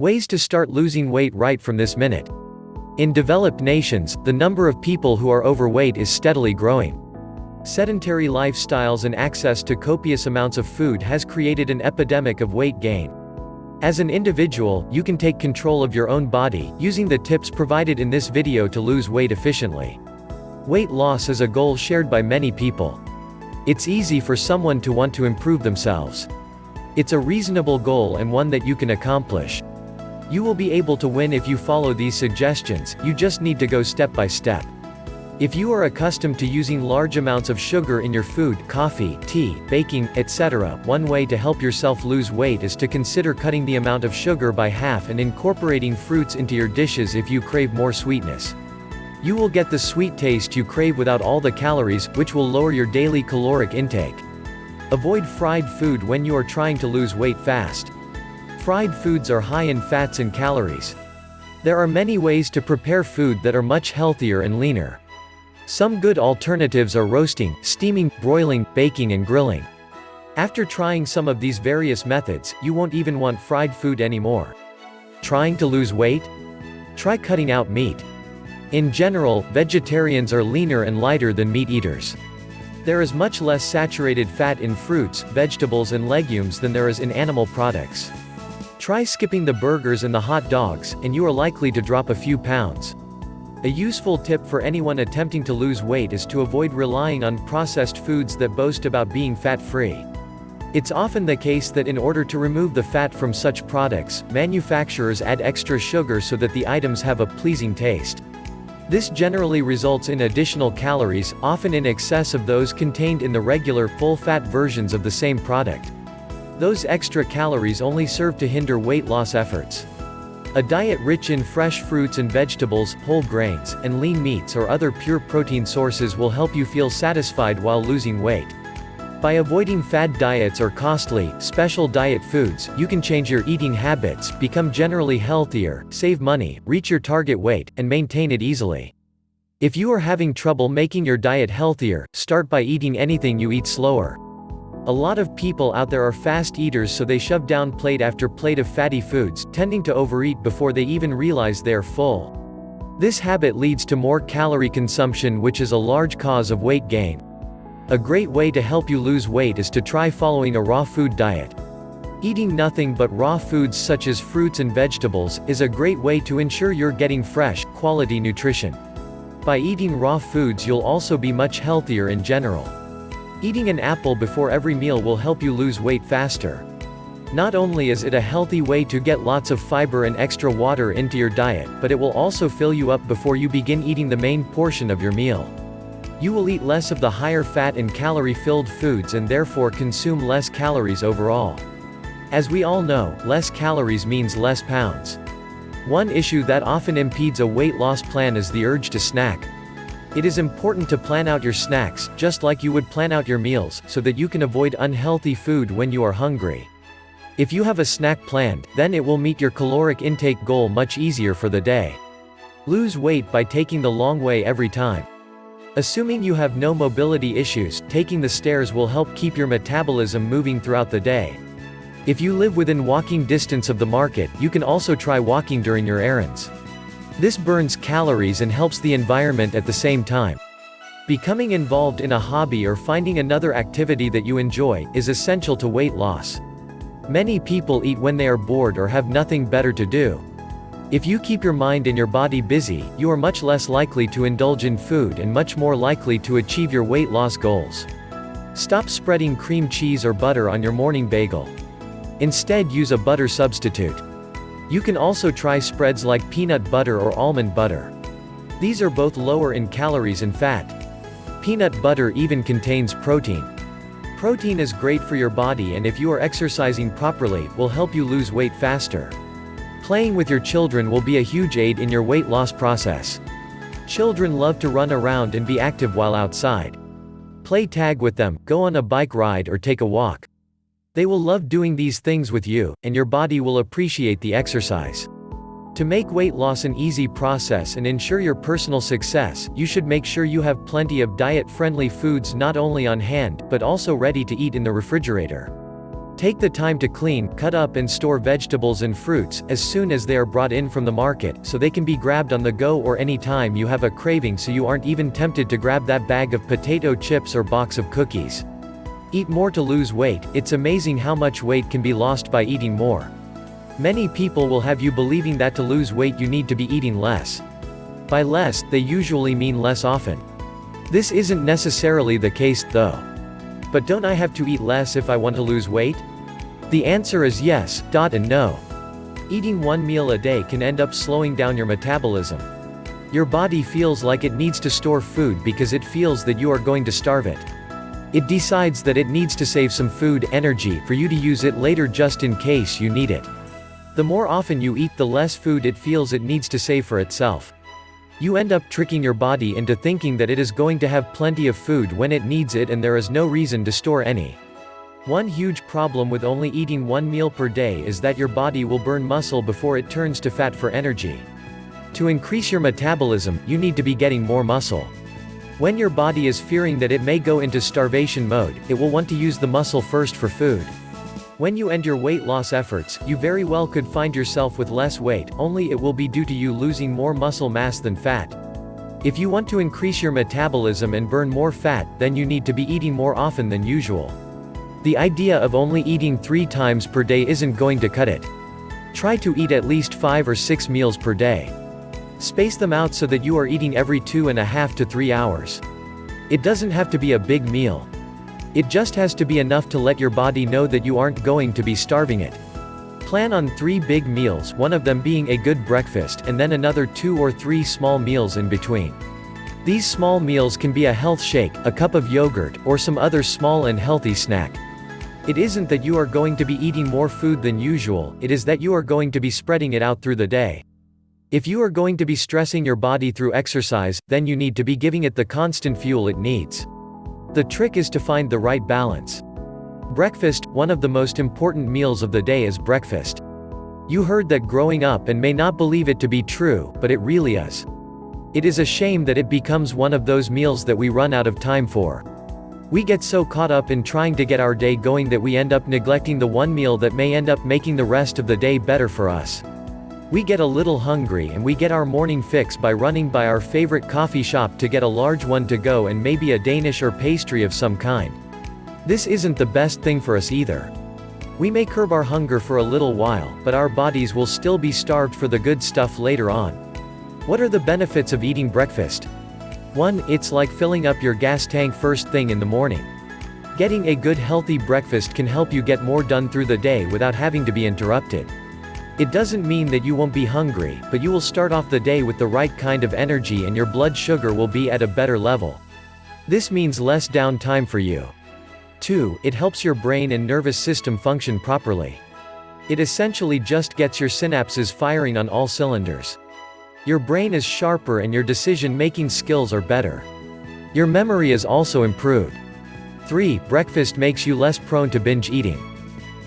Ways to start losing weight right from this minute. In developed nations, the number of people who are overweight is steadily growing. Sedentary lifestyles and access to copious amounts of food has created an epidemic of weight gain. As an individual, you can take control of your own body, using the tips provided in this video to lose weight efficiently. Weight loss is a goal shared by many people. It's easy for someone to want to improve themselves. It's a reasonable goal and one that you can accomplish. You will be able to win if you follow these suggestions, you just need to go step by step. If you are accustomed to using large amounts of sugar in your food, coffee, tea, baking, etc., one way to help yourself lose weight is to consider cutting the amount of sugar by half and incorporating fruits into your dishes if you crave more sweetness. You will get the sweet taste you crave without all the calories, which will lower your daily caloric intake. Avoid fried food when you are trying to lose weight fast. Fried foods are high in fats and calories. There are many ways to prepare food that are much healthier and leaner. Some good alternatives are roasting, steaming, broiling, baking and grilling. After trying some of these various methods, you won't even want fried food anymore. Trying to lose weight? Try cutting out meat. In general, vegetarians are leaner and lighter than meat eaters. There is much less saturated fat in fruits, vegetables and legumes than there is in animal products. Try skipping the burgers and the hot dogs, and you are likely to drop a few pounds. A useful tip for anyone attempting to lose weight is to avoid relying on processed foods that boast about being fat-free. It's often the case that in order to remove the fat from such products, manufacturers add extra sugar so that the items have a pleasing taste. This generally results in additional calories, often in excess of those contained in the regular, full-fat versions of the same product. Those extra calories only serve to hinder weight loss efforts. A diet rich in fresh fruits and vegetables, whole grains, and lean meats or other pure protein sources will help you feel satisfied while losing weight. By avoiding fad diets or costly, special diet foods, you can change your eating habits, become generally healthier, save money, reach your target weight, and maintain it easily. If you are having trouble making your diet healthier, start by eating anything you eat slower. A lot of people out there are fast eaters, so they shove down plate after plate of fatty foods, tending to overeat before they even realize they are full. This habit leads to more calorie consumption, which is a large cause of weight gain. A great way to help you lose weight is to try following a raw food diet. Eating nothing but raw foods such as fruits and vegetables is a great way to ensure you're getting fresh, quality nutrition. By eating raw foods, you'll also be much healthier in general. Eating an apple before every meal will help you lose weight faster. Not only is it a healthy way to get lots of fiber and extra water into your diet, but it will also fill you up before you begin eating the main portion of your meal. You will eat less of the higher fat and calorie-filled foods and therefore consume less calories overall. As we all know, less calories means less pounds. One issue that often impedes a weight loss plan is the urge to snack. It is important to plan out your snacks, just like you would plan out your meals, so that you can avoid unhealthy food when you are hungry. If you have a snack planned, then it will meet your caloric intake goal much easier for the day. Lose weight by taking the long way every time. Assuming you have no mobility issues, taking the stairs will help keep your metabolism moving throughout the day. If you live within walking distance of the market, you can also try walking during your errands. This burns calories and helps the environment at the same time. Becoming involved in a hobby or finding another activity that you enjoy is essential to weight loss. Many people eat when they are bored or have nothing better to do. If you keep your mind and your body busy, you are much less likely to indulge in food and much more likely to achieve your weight loss goals. Stop spreading cream cheese or butter on your morning bagel. Instead, use a butter substitute. You can also try spreads like peanut butter or almond butter. These are both lower in calories and fat. Peanut butter even contains protein. Protein is great for your body, and if you are exercising properly, will help you lose weight faster. Playing with your children will be a huge aid in your weight loss process. Children love to run around and be active while outside. Play tag with them, go on a bike ride or take a walk. They will love doing these things with you, and your body will appreciate the exercise. To make weight loss an easy process and ensure your personal success, you should make sure you have plenty of diet-friendly foods not only on hand, but also ready to eat in the refrigerator. Take the time to clean, cut up and store vegetables and fruits, as soon as they are brought in from the market, so they can be grabbed on the go or any time you have a craving, so you aren't even tempted to grab that bag of potato chips or box of cookies. Eat more to lose weight. It's amazing how much weight can be lost by eating more. Many people will have you believing that to lose weight you need to be eating less. By less, they usually mean less often. This isn't necessarily the case, though. But don't I have to eat less if I want to lose weight? The answer is yes, and no. Eating one meal a day can end up slowing down your metabolism. Your body feels like it needs to store food because it feels that you are going to starve it. It decides that it needs to save some food, energy, for you to use it later just in case you need it. The more often you eat, the less food it feels it needs to save for itself. You end up tricking your body into thinking that it is going to have plenty of food when it needs it and there is no reason to store any. One huge problem with only eating one meal per day is that your body will burn muscle before it turns to fat for energy. To increase your metabolism, you need to be getting more muscle. When your body is fearing that it may go into starvation mode, it will want to use the muscle first for food. When you end your weight loss efforts, you very well could find yourself with less weight, only it will be due to you losing more muscle mass than fat. If you want to increase your metabolism and burn more fat, then you need to be eating more often than usual. The idea of only eating 3 times per day isn't going to cut it. Try to eat at least 5 or 6 meals per day. Space them out so that you are eating every 2.5 to 3 hours. It doesn't have to be a big meal. It just has to be enough to let your body know that you aren't going to be starving it. Plan on 3 big meals, one of them being a good breakfast, and then another 2 or 3 small meals in between. These small meals can be a health shake, a cup of yogurt, or some other small and healthy snack. It isn't that you are going to be eating more food than usual, it is that you are going to be spreading it out through the day. If you are going to be stressing your body through exercise, then you need to be giving it the constant fuel it needs. The trick is to find the right balance. Breakfast, one of the most important meals of the day, is breakfast. You heard that growing up and may not believe it to be true, but it really is. It is a shame that it becomes one of those meals that we run out of time for. We get so caught up in trying to get our day going that we end up neglecting the one meal that may end up making the rest of the day better for us. We get a little hungry and we get our morning fix by running by our favorite coffee shop to get a large one to go and maybe a Danish or pastry of some kind. This isn't the best thing for us either. We may curb our hunger for a little while, but our bodies will still be starved for the good stuff later on. What are the benefits of eating breakfast? 1. It's like filling up your gas tank first thing in the morning. Getting a good healthy breakfast can help you get more done through the day without having to be interrupted. It doesn't mean that you won't be hungry, but you will start off the day with the right kind of energy and your blood sugar will be at a better level. This means less downtime for you. 2. It helps your brain and nervous system function properly. It essentially just gets your synapses firing on all cylinders. Your brain is sharper and your decision-making skills are better. Your memory is also improved. 3. Breakfast makes you less prone to binge eating.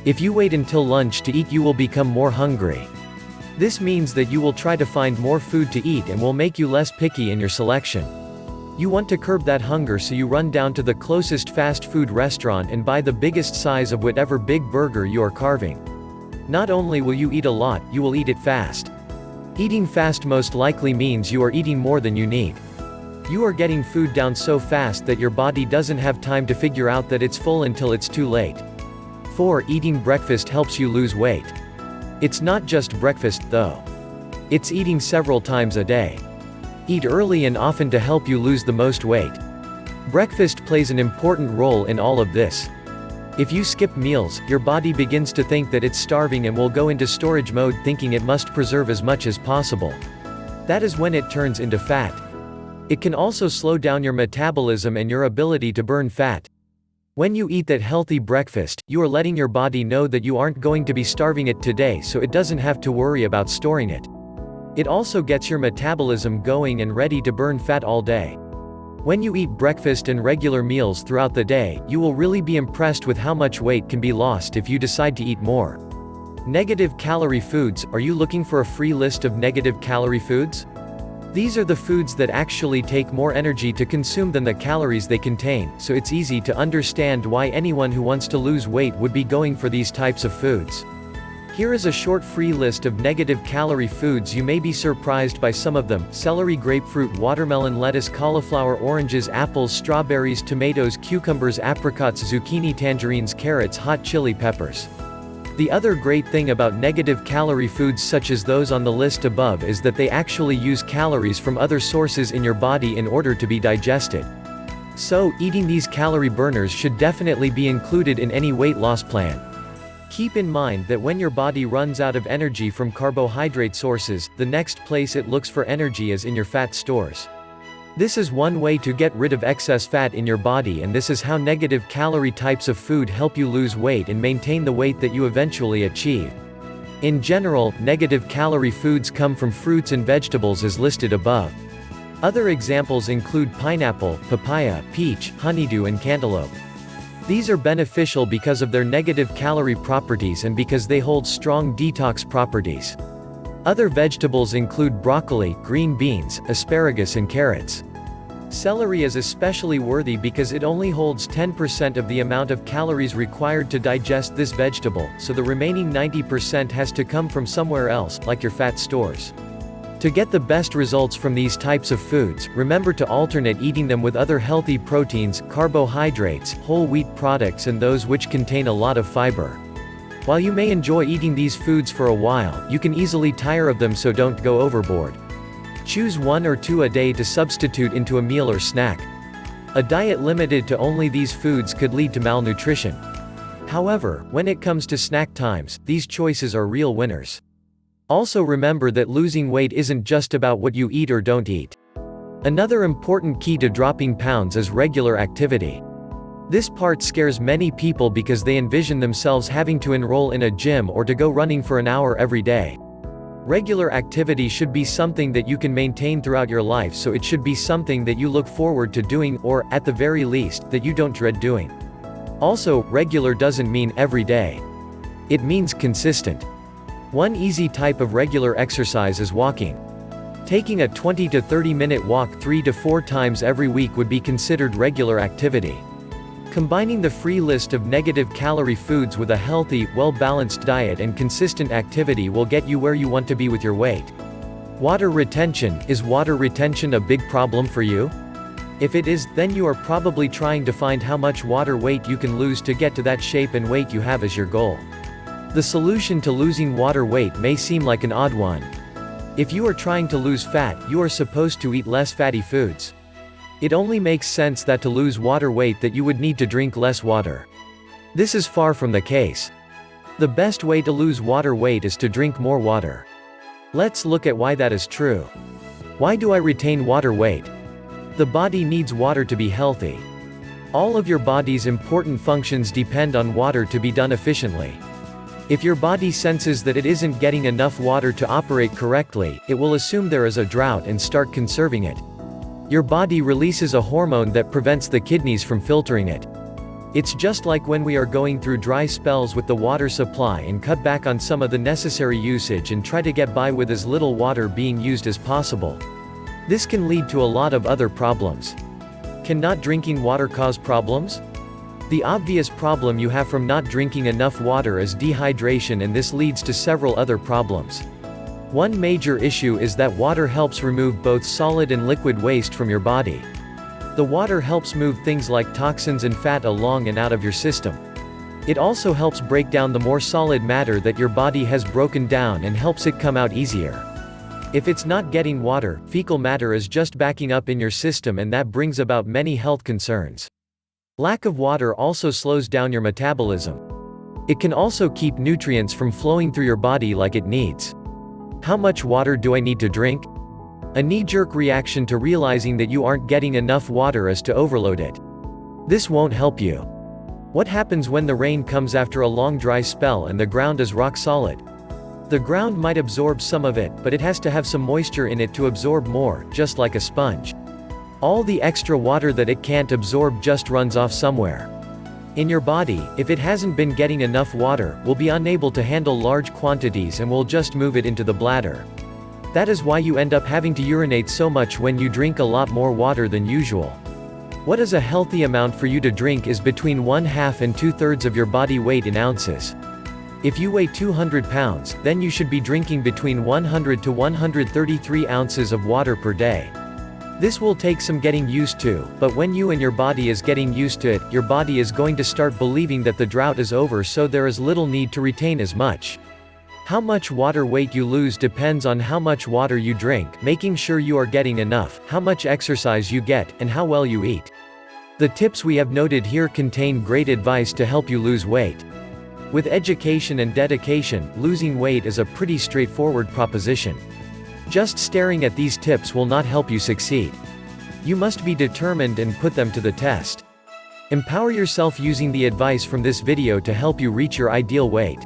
If you wait until lunch to eat, you will become more hungry. This means that you will try to find more food to eat and will make you less picky in your selection. You want to curb that hunger, so you run down to the closest fast food restaurant and buy the biggest size of whatever big burger you are carving. Not only will you eat a lot, you will eat it fast. Eating fast most likely means you are eating more than you need. You are getting food down so fast that your body doesn't have time to figure out that it's full until it's too late. 4. Eating breakfast helps you lose weight. It's not just breakfast, though. It's eating several times a day. Eat early and often to help you lose the most weight. Breakfast plays an important role in all of this. If you skip meals, your body begins to think that it's starving and will go into storage mode, thinking it must preserve as much as possible. That is when it turns into fat. It can also slow down your metabolism and your ability to burn fat. When you eat that healthy breakfast, you are letting your body know that you aren't going to be starving it today, so it doesn't have to worry about storing it. It also gets your metabolism going and ready to burn fat all day. When you eat breakfast and regular meals throughout the day, you will really be impressed with how much weight can be lost if you decide to eat more. Negative calorie foods. Are you looking for a free list of negative calorie foods? These are the foods that actually take more energy to consume than the calories they contain, so it's easy to understand why anyone who wants to lose weight would be going for these types of foods. Here is a short free list of negative calorie foods. You may be surprised by some of them: celery, grapefruit, watermelon, lettuce, cauliflower, oranges, apples, strawberries, tomatoes, cucumbers, apricots, zucchini, tangerines, carrots, hot chili peppers. The other great thing about negative calorie foods such as those on the list above is that they actually use calories from other sources in your body in order to be digested. So, eating these calorie burners should definitely be included in any weight loss plan. Keep in mind that when your body runs out of energy from carbohydrate sources, the next place it looks for energy is in your fat stores. This is one way to get rid of excess fat in your body, and this is how negative calorie types of food help you lose weight and maintain the weight that you eventually achieve. In general, negative calorie foods come from fruits and vegetables as listed above. Other examples include pineapple, papaya, peach, honeydew, and cantaloupe. These are beneficial because of their negative calorie properties and because they hold strong detox properties. Other vegetables include broccoli, green beans, asparagus, and carrots. Celery is especially worthy because it only holds 10% of the amount of calories required to digest this vegetable, so the remaining 90% has to come from somewhere else, like your fat stores. To get the best results from these types of foods, remember to alternate eating them with other healthy proteins, carbohydrates, whole wheat products, and those which contain a lot of fiber. While you may enjoy eating these foods for a while, you can easily tire of them, so don't go overboard. Choose 1 or 2 a day to substitute into a meal or snack. A diet limited to only these foods could lead to malnutrition. However, when it comes to snack times, these choices are real winners. Also remember that losing weight isn't just about what you eat or don't eat. Another important key to dropping pounds is regular activity. This part scares many people because they envision themselves having to enroll in a gym or to go running for an hour every day. Regular activity should be something that you can maintain throughout your life, so it should be something that you look forward to doing, or, at the very least, that you don't dread doing. Also, regular doesn't mean every day. It means consistent. One easy type of regular exercise is walking. Taking a 20 to 30 minute walk 3 to 4 times every week would be considered regular activity. Combining the free list of negative calorie foods with a healthy, well-balanced diet and consistent activity will get you where you want to be with your weight. Water retention. Is water retention a big problem for you? If it is, then you are probably trying to find how much water weight you can lose to get to that shape and weight you have as your goal. The solution to losing water weight may seem like an odd one. If you are trying to lose fat, you are supposed to eat less fatty foods. It only makes sense that to lose water weight that you would need to drink less water. This is far from the case. The best way to lose water weight is to drink more water. Let's look at why that is true. Why do I retain water weight? The body needs water to be healthy. All of your body's important functions depend on water to be done efficiently. If your body senses that it isn't getting enough water to operate correctly, it will assume there is a drought and start conserving it. Your body releases a hormone that prevents the kidneys from filtering it. It's just like when we are going through dry spells with the water supply and cut back on some of the necessary usage and try to get by with as little water being used as possible. This can lead to a lot of other problems. Can not drinking water cause problems? The obvious problem you have from not drinking enough water is dehydration, and this leads to several other problems. One major issue is that water helps remove both solid and liquid waste from your body. The water helps move things like toxins and fat along and out of your system. It also helps break down the more solid matter that your body has broken down and helps it come out easier. If it's not getting water, fecal matter is just backing up in your system, and that brings about many health concerns. Lack of water also slows down your metabolism. It can also keep nutrients from flowing through your body like it needs. How much water do I need to drink? A knee-jerk reaction to realizing that you aren't getting enough water is to overload it. This won't help you. What happens when the rain comes after a long dry spell and the ground is rock solid? The ground might absorb some of it, but it has to have some moisture in it to absorb more, just like a sponge. All the extra water that it can't absorb just runs off somewhere. In your body, if it hasn't been getting enough water, will be unable to handle large quantities and will just move it into the bladder. That is why you end up having to urinate so much when you drink a lot more water than usual. What is a healthy amount for you to drink is between 1/2 and 2/3 of your body weight in ounces. If you weigh 200 pounds, then you should be drinking between 100 to 133 ounces of water per day. This will take some getting used to, but when you and your body is getting used to it, your body is going to start believing that the drought is over, so there is little need to retain as much. How much water weight you lose depends on how much water you drink, making sure you are getting enough, how much exercise you get, and how well you eat. The tips we have noted here contain great advice to help you lose weight. With education and dedication, losing weight is a pretty straightforward proposition. Just staring at these tips will not help you succeed. You must be determined and put them to the test. Empower yourself using the advice from this video to help you reach your ideal weight.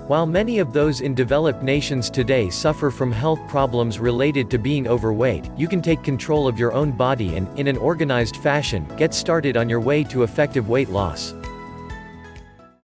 While many of those in developed nations today suffer from health problems related to being overweight, you can take control of your own body and, in an organized fashion, get started on your way to effective weight loss.